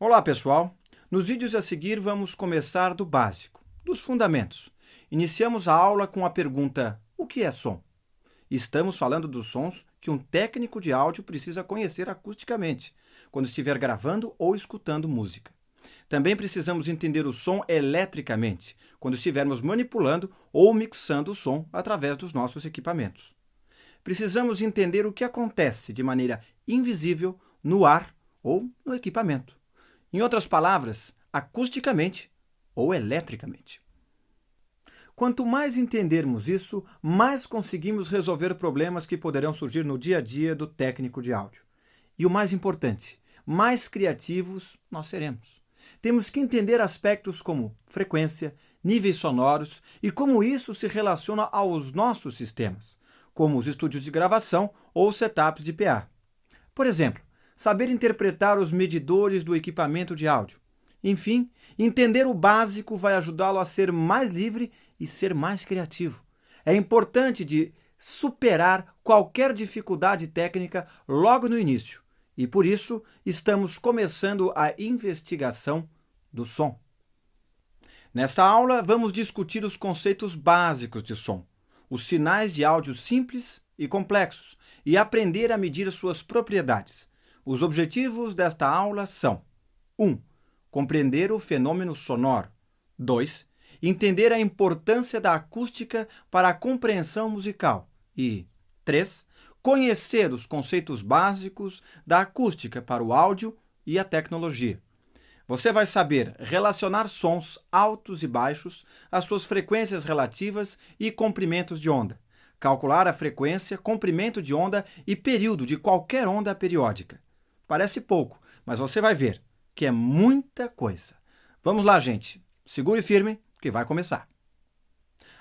Olá, pessoal! Nos vídeos a seguir vamos começar do básico, dos fundamentos. Iniciamos a aula com a pergunta: o que é som? Estamos falando dos sons que um técnico de áudio precisa conhecer acusticamente, quando estiver gravando ou escutando música. Também precisamos entender o som eletricamente, quando estivermos manipulando ou mixando o som através dos nossos equipamentos. Precisamos entender o que acontece de maneira invisível no ar ou no equipamento. Em outras palavras, acusticamente ou eletricamente. Quanto mais entendermos isso, mais conseguimos resolver problemas que poderão surgir no dia a dia do técnico de áudio. E o mais importante, mais criativos nós seremos. Temos que entender aspectos como frequência, níveis sonoros e como isso se relaciona aos nossos sistemas, como os estúdios de gravação ou setups de PA. Por exemplo, saber interpretar os medidores do equipamento de áudio. Enfim, entender o básico vai ajudá-lo a ser mais livre e ser mais criativo. É importante de superar qualquer dificuldade técnica logo no início, e por isso estamos começando a investigação do som. Nesta aula, vamos discutir os conceitos básicos de som, os sinais de áudio simples e complexos, e aprender a medir suas propriedades. Os objetivos desta aula são: 1. Compreender o fenômeno sonoro. 2. Entender a importância da acústica para a compreensão musical. E 3. Conhecer os conceitos básicos da acústica para o áudio e a tecnologia. Você vai saber relacionar sons altos e baixos, as suas frequências relativas e comprimentos de onda, calcular a frequência, comprimento de onda e período de qualquer onda periódica. Parece pouco, mas você vai ver que é muita coisa. Vamos lá, gente. Segure firme, que vai começar.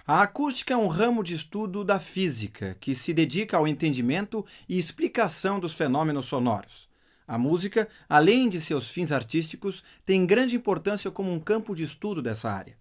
A acústica é um ramo de estudo da física que se dedica ao entendimento e explicação dos fenômenos sonoros. A música, além de seus fins artísticos, tem grande importância como um campo de estudo dessa área,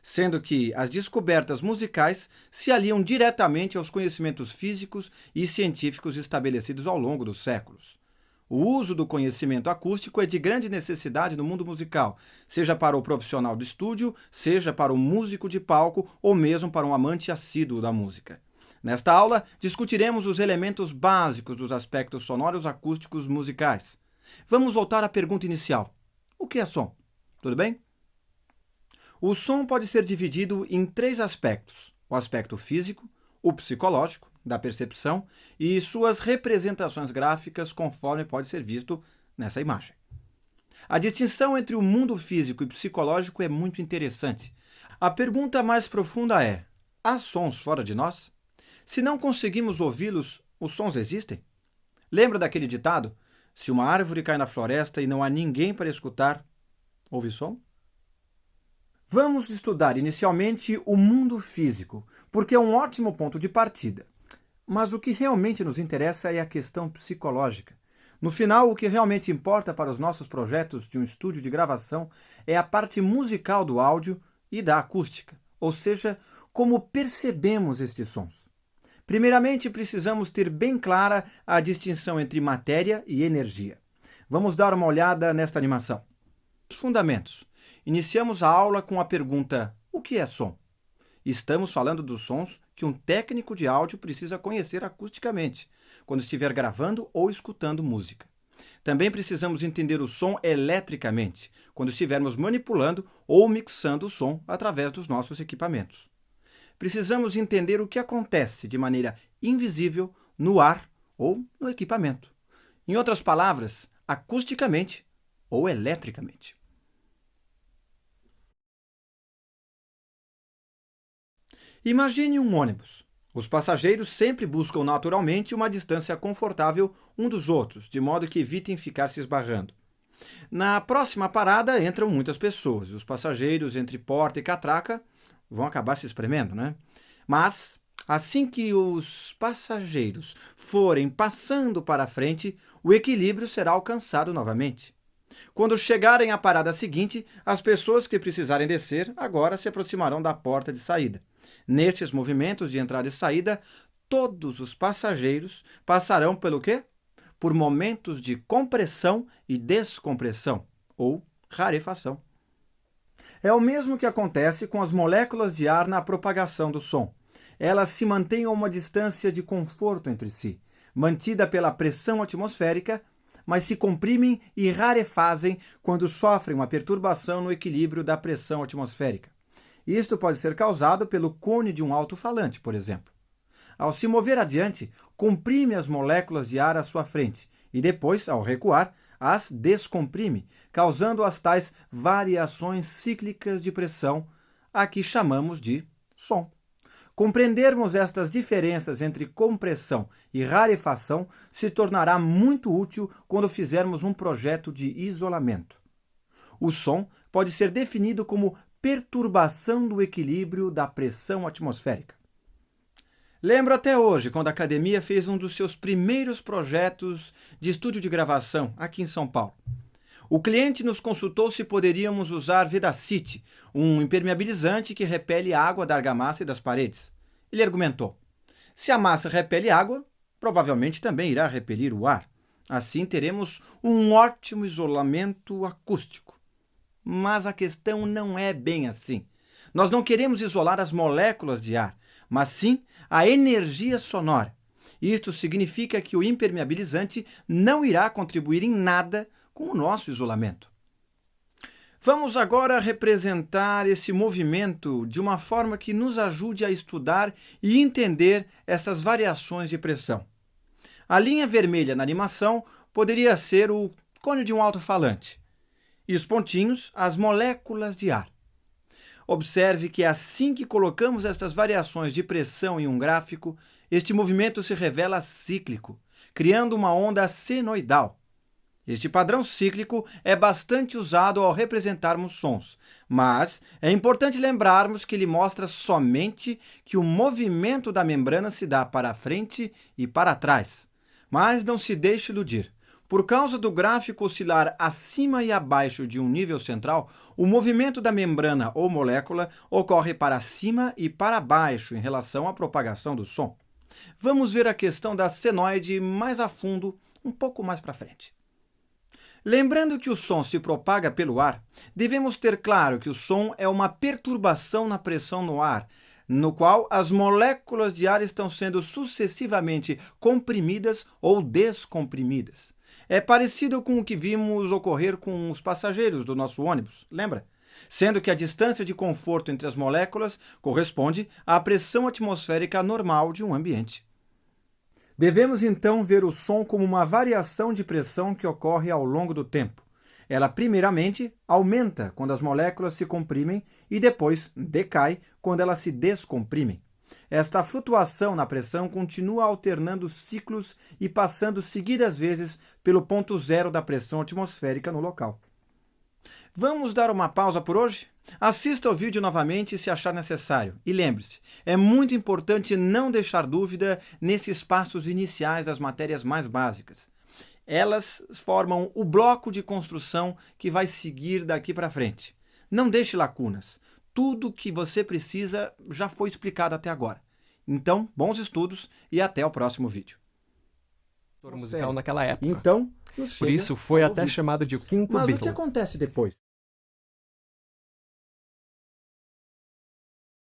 sendo que as descobertas musicais se aliam diretamente aos conhecimentos físicos e científicos estabelecidos ao longo dos séculos. O uso do conhecimento acústico é de grande necessidade no mundo musical, seja para o profissional do estúdio, seja para o músico de palco ou mesmo para um amante assíduo da música. Nesta aula, discutiremos os elementos básicos dos aspectos sonoros acústicos musicais. Vamos voltar à pergunta inicial: o que é som? Tudo bem? O som pode ser dividido em 3 aspectos: o aspecto físico, o psicológico, da percepção, e suas representações gráficas, conforme pode ser visto nessa imagem. A distinção entre o mundo físico e psicológico é muito interessante. A pergunta mais profunda é: há sons fora de nós? Se não conseguimos ouvi-los, os sons existem? Lembra daquele ditado? Se uma árvore cai na floresta e não há ninguém para escutar, houve som? Vamos estudar inicialmente o mundo físico, porque é um ótimo ponto de partida. Mas o que realmente nos interessa é a questão psicológica. No final, o que realmente importa para os nossos projetos de um estúdio de gravação é a parte musical do áudio e da acústica, ou seja, como percebemos estes sons. Primeiramente, precisamos ter bem clara a distinção entre matéria e energia. Vamos dar uma olhada nesta animação. Os fundamentos. Iniciamos a aula com a pergunta: o que é som? Estamos falando dos sons que um técnico de áudio precisa conhecer acusticamente, quando estiver gravando ou escutando música. Também precisamos entender o som eletricamente, quando estivermos manipulando ou mixando o som através dos nossos equipamentos. Precisamos entender o que acontece de maneira invisível no ar ou no equipamento. Em outras palavras, acusticamente ou eletricamente. Imagine um ônibus. Os passageiros sempre buscam naturalmente uma distância confortável um dos outros, de modo que evitem ficar se esbarrando. Na próxima parada entram muitas pessoas. Os passageiros entre porta e catraca vão acabar se espremendo, né? Mas, assim que os passageiros forem passando para a frente, o equilíbrio será alcançado novamente. Quando chegarem à parada seguinte, as pessoas que precisarem descer agora se aproximarão da porta de saída. Nestes movimentos de entrada e saída, todos os passageiros passarão pelo quê? Por momentos de compressão e descompressão, ou rarefação. É o mesmo que acontece com as moléculas de ar na propagação do som. Elas se mantêm a uma distância de conforto entre si, mantida pela pressão atmosférica, mas se comprimem e rarefazem quando sofrem uma perturbação no equilíbrio da pressão atmosférica. Isto pode ser causado pelo cone de um alto-falante, por exemplo. Ao se mover adiante, comprime as moléculas de ar à sua frente e depois, ao recuar, as descomprime, causando as tais variações cíclicas de pressão, a que chamamos de som. Compreendermos estas diferenças entre compressão e rarefação se tornará muito útil quando fizermos um projeto de isolamento. O som pode ser definido como perturbação do equilíbrio da pressão atmosférica. Lembro até hoje quando a academia fez um dos seus primeiros projetos de estúdio de gravação aqui em São Paulo. O cliente nos consultou se poderíamos usar Vedacity, um impermeabilizante que repele água da argamassa e das paredes. Ele argumentou: se a massa repele água, provavelmente também irá repelir o ar. Assim teremos um ótimo isolamento acústico. Mas a questão não é bem assim. Nós não queremos isolar as moléculas de ar, mas sim a energia sonora. Isto significa que o impermeabilizante não irá contribuir em nada com o nosso isolamento. Vamos agora representar esse movimento de uma forma que nos ajude a estudar e entender essas variações de pressão. A linha vermelha na animação poderia ser o cone de um alto-falante e os pontinhos, as moléculas de ar. Observe que assim que colocamos estas variações de pressão em um gráfico, este movimento se revela cíclico, criando uma onda senoidal. Este padrão cíclico é bastante usado ao representarmos sons, mas é importante lembrarmos que ele mostra somente que o movimento da membrana se dá para frente e para trás. Mas não se deixe iludir. Por causa do gráfico oscilar acima e abaixo de um nível central, o movimento da membrana ou molécula ocorre para cima e para baixo em relação à propagação do som. Vamos ver a questão da senoide mais a fundo, um pouco mais para frente. Lembrando que o som se propaga pelo ar, devemos ter claro que o som é uma perturbação na pressão no ar, no qual as moléculas de ar estão sendo sucessivamente comprimidas ou descomprimidas. É parecido com o que vimos ocorrer com os passageiros do nosso ônibus, lembra? Sendo que a distância de conforto entre as moléculas corresponde à pressão atmosférica normal de um ambiente. Devemos então ver o som como uma variação de pressão que ocorre ao longo do tempo. Ela, primeiramente, aumenta quando as moléculas se comprimem e depois decai quando elas se descomprimem. Esta flutuação na pressão continua alternando ciclos e passando seguidas vezes pelo ponto zero da pressão atmosférica no local. Vamos dar uma pausa por hoje? Assista ao vídeo novamente se achar necessário. E lembre-se, é muito importante não deixar dúvida nesses passos iniciais das matérias mais básicas. Elas formam o bloco de construção que vai seguir daqui para frente. Não deixe lacunas. Tudo que você precisa já foi explicado até agora. Então, bons estudos e até o próximo vídeo. Musical naquela época. Então, Por isso foi até chamado de o quinto Mas o que Beatle. acontece depois?